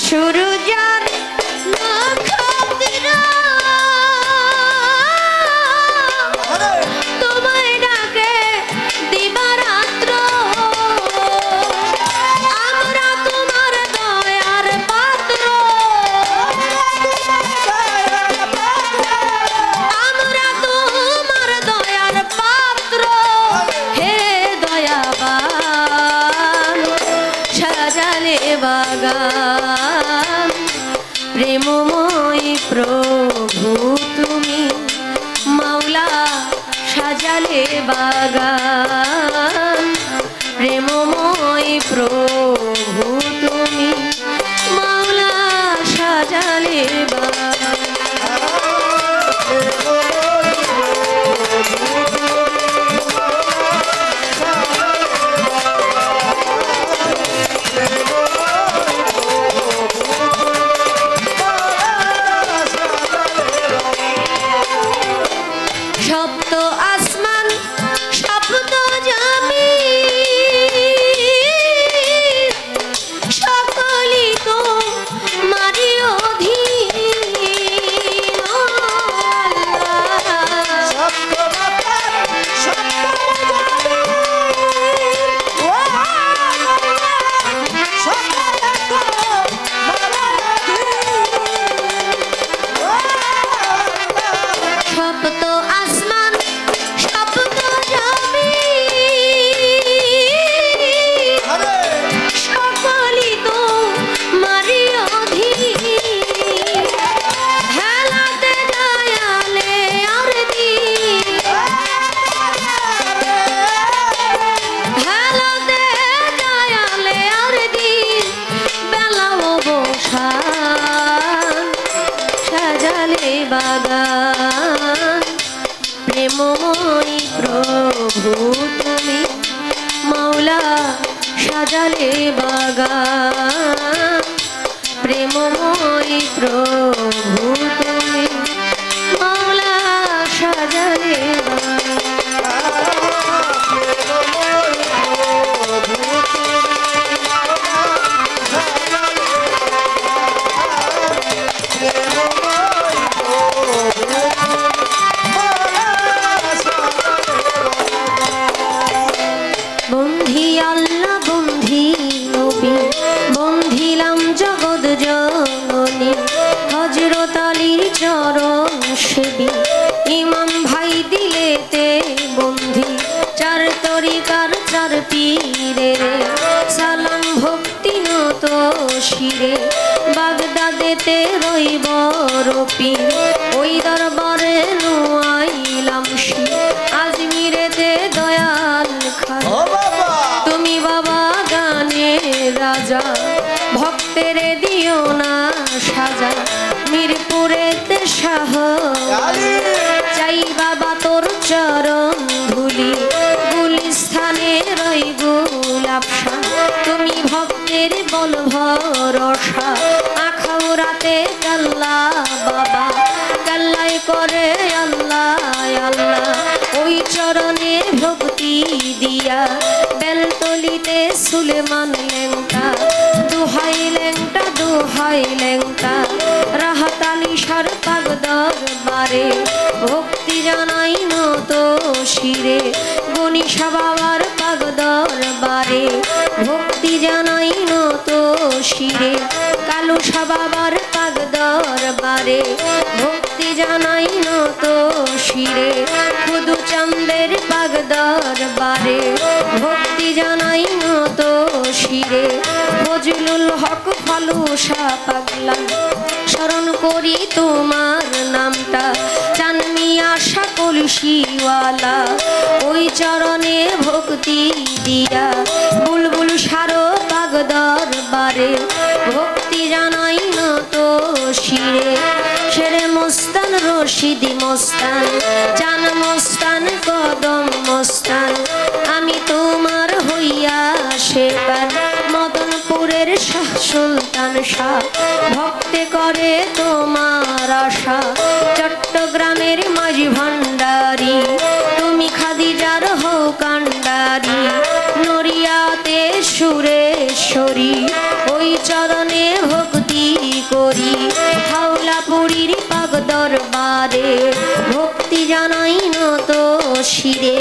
সূর্যার নক্ষত্র তোমায় ডাকে দিবারাত্র আমরা তোমার দয়ার পাত্র আমরা তোমার দয়ার পাত্র হে দয়াবান সাজালে বাগান প্রেমময় প্রভু তুমি মাওলা সাজালে বাগান প্রেমময় প্রভু তুমি মাওলা সাজালে বাগান সপ্ত আসমান সপ্ত জমিন সকলই তোমারই অধীন সপ্ত আসমান সপ্ত জমিন সকলই তোমারই অধীন হেলাতে দয়ালে আর দিন হেলাতে দয়ালে আর দিন বেলা অবসান সাজালে বাগান প্রেমময় প্রভু তুমি মাওলা সাজালে বাগান প্রেমময় প্রভু তুমি মাওলা সাজালে বন্ধি আল্লাহ বন্ধি নবী বন্ধিলাম জগৎ জননী হযরত আলীর চরণ সেবী ইমাম ভাই দিলেতে বন্ধি চার তরিকার চার পীরের সালাম ভক্তি নত শিরে বাগদাদেতে রইব রপীর ওই দরবারে নুয়াইলাম শির আজমিরেতে দয়াল খান তুমি বাবা গানের রাজা ভক্তের দিও না সাজা মিরপুরেতে শাহ চাই বাবা তোর চরণ ধুলি গুলিস্থানে রই গোলাপ শাহ তুমি ভক্তের বল ভরসা আখাউরাতে কাল্লা বাবা কাল্লাই করে আল্লাহ আল্লাহ ওই চরণে ভক্তি দিয়া বেলতলিতে সুলেমান লেংটা দুহাই লেংটা রাহাত আলী সার পাগ দরবারে ভক্তি জানাই নত শিরে গনিশা বাবার পাগ দরবারে ভক্তি জানাই নত শিরে কালুসা বাবার পাগ দরবারে ভক্তি জানাই নত শিরে খুদু চাঁদের পাগ দরবারে ভক্তি জানাই নত শিরে ফজলুল হক ফালুসা পাগলা স্মরণ করি তোমার নামটা চানমি আশা কলসিওয়ালা ওই চরণে ভক্তি দিয়া বুলবুল সারো পাগ দরবারে ভক্তি জানাই নত শিরে শেরে মস্তান রশিদি মস্তান জান মস্তান কদম মস্তান আমি তোমার হইয়া সেবার মদনপুরের শাহ সুলতান শাহ ভক্তে করে তোমার আশা চট্টগ্রামের মাঝি ভান্ডারী তুমি খাদিজার হও কান্ডারী নড়িয়াতে সুরেশ্বরী ওই চরণে ভক্তি করি হাওলা পুরীর পাক দরবারে ভক্তি জানাই নত শিরে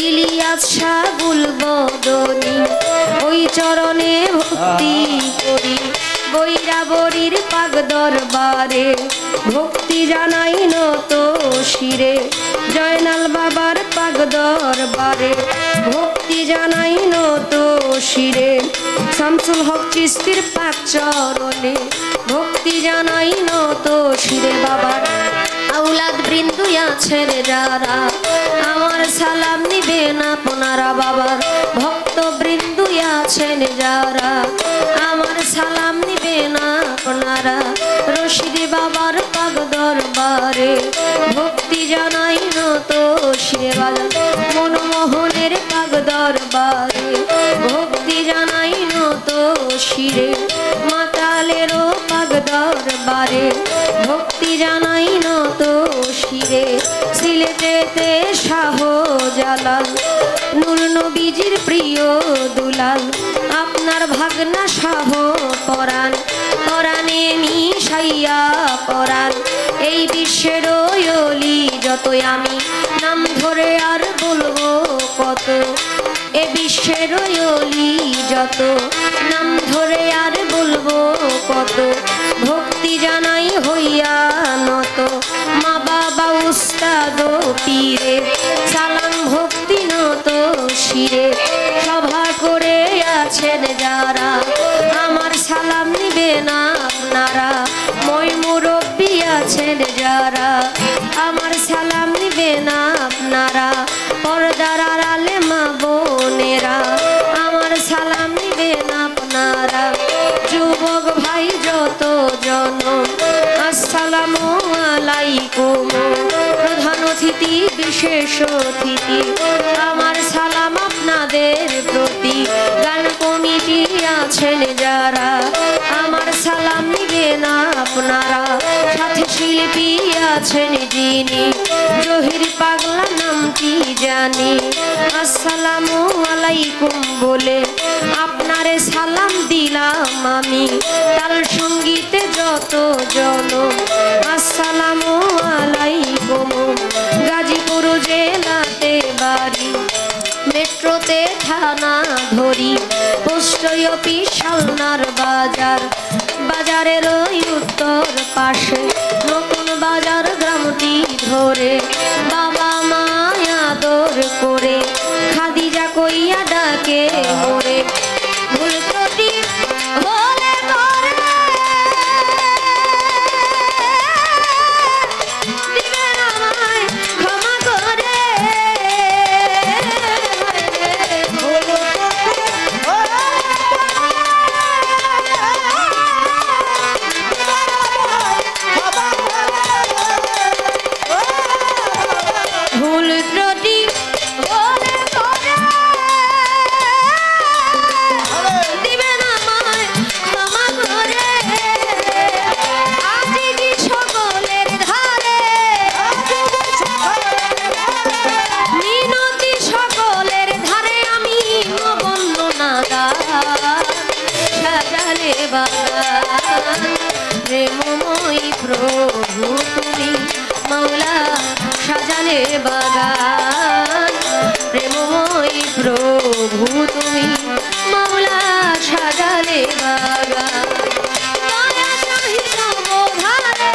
ইলিয়াস শাগুল বদনী ওই চরণে ভক্তি করি বৈরাবরীর পাক দরবারে ভক্তি জানাই নত শিরে জয়নাল বাবার পাক দরবারে ভক্তি জানাই নত শিরে শামসুল হক চিশতির পাক চরণে ভক্তি জানাই নত শিরে বাবার আউলাদ বৃন্দু আছেন যারা আমার সালাম নিবেন আপনারা বাবার ভক্ত বৃন্দু আছেন যারা আমার সালাম নিবেন আপনারা রশিদি বাবার পাক দরবারে ভক্তি জানাই নত শিরে বাজার মনমোহনের পাক দরবারে ভক্তি জানাই নত শিরে মাতালেরও পাক দরবারে ভক্তি জানাই নত শিরে সিলেটেতে শাহ জালাল নূর নবীজির প্রিয় দুলাল আপনার ভাগনা শাহ পরাণ পরাণে মিশাইয়া পরাণ এই বিশ্বের ওলি যতই আমি নাম ধরে আর বলবো কত এ বিশ্বের ওলি যত নাম ধরে আর বলবো কত ভক্তি জানাই হইয়া নত মা বাবা উস্তাদ পীরে সালাম ভক্তি নত শিরে সভা করে আছেন যারা আমার সালাম নিবেন আপনারা মই মুরব্বী আছেন যারা আমার সালাম নিবেন আপনারা পর্দার আড়ালে মা বোনেরা আমার সালাম নিবেন আপনারা যুবক ভাই যত জন আসসালামু আলাইকুম প্রধান অতিথি বিশেষ অতিথি আমার সালাম আপনাদের প্রতি গান কমিটি আছেন যারা আমার সালাম নিবেন আপনারা সাথে শিল্পী আছেন যিনি জহির পাগলা নামটি জানি আসসালামু আলাইকুম বলে আপনারে সালাম দিলাম আমি তাল সঙ্গীতে যত জন আসসালামু আলাইকুম গাজীপুর জেলাতে বাড়ি মেট্রোতে থানা ধরি পোস্ট অফিস শালনার বাজার বাজারের ওই উত্তর পাশে নতুন বাজার গ্রামটি ধরে বাবা মায়া আদর করে খাদিজা কইয়া ডাকে মোরে ভুল ত্রুটি হলে করে দিবেন আমায় ক্ষমা করে ভুল ভুল ত্রুটি হলে করে দিবেন আমায় ক্ষমা করে আজিজি সকলের ধারে মিনতি সকলের ধারে আমি বন্দনা গান সাজালে বাগান প্রেমময়ী প্রভু তুমি মাওলা সাজালে বাগান প্রেমময়ী প্রভু তুমি মাওলা সাজালে বাগান দয়া চাহিত বোধারে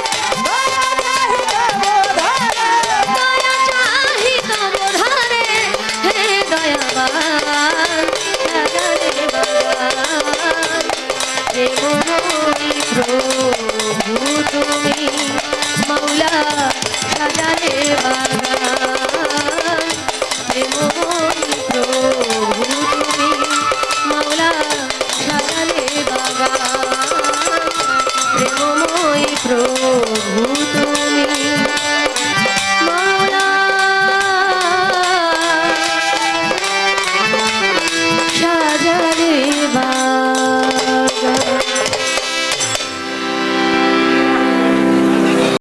দয়া চাহিত বোধারে হে দয়াবান সাজালে বাগান প্রেমময়ী প্রভু তুমি মাওলা সাজালে বাগান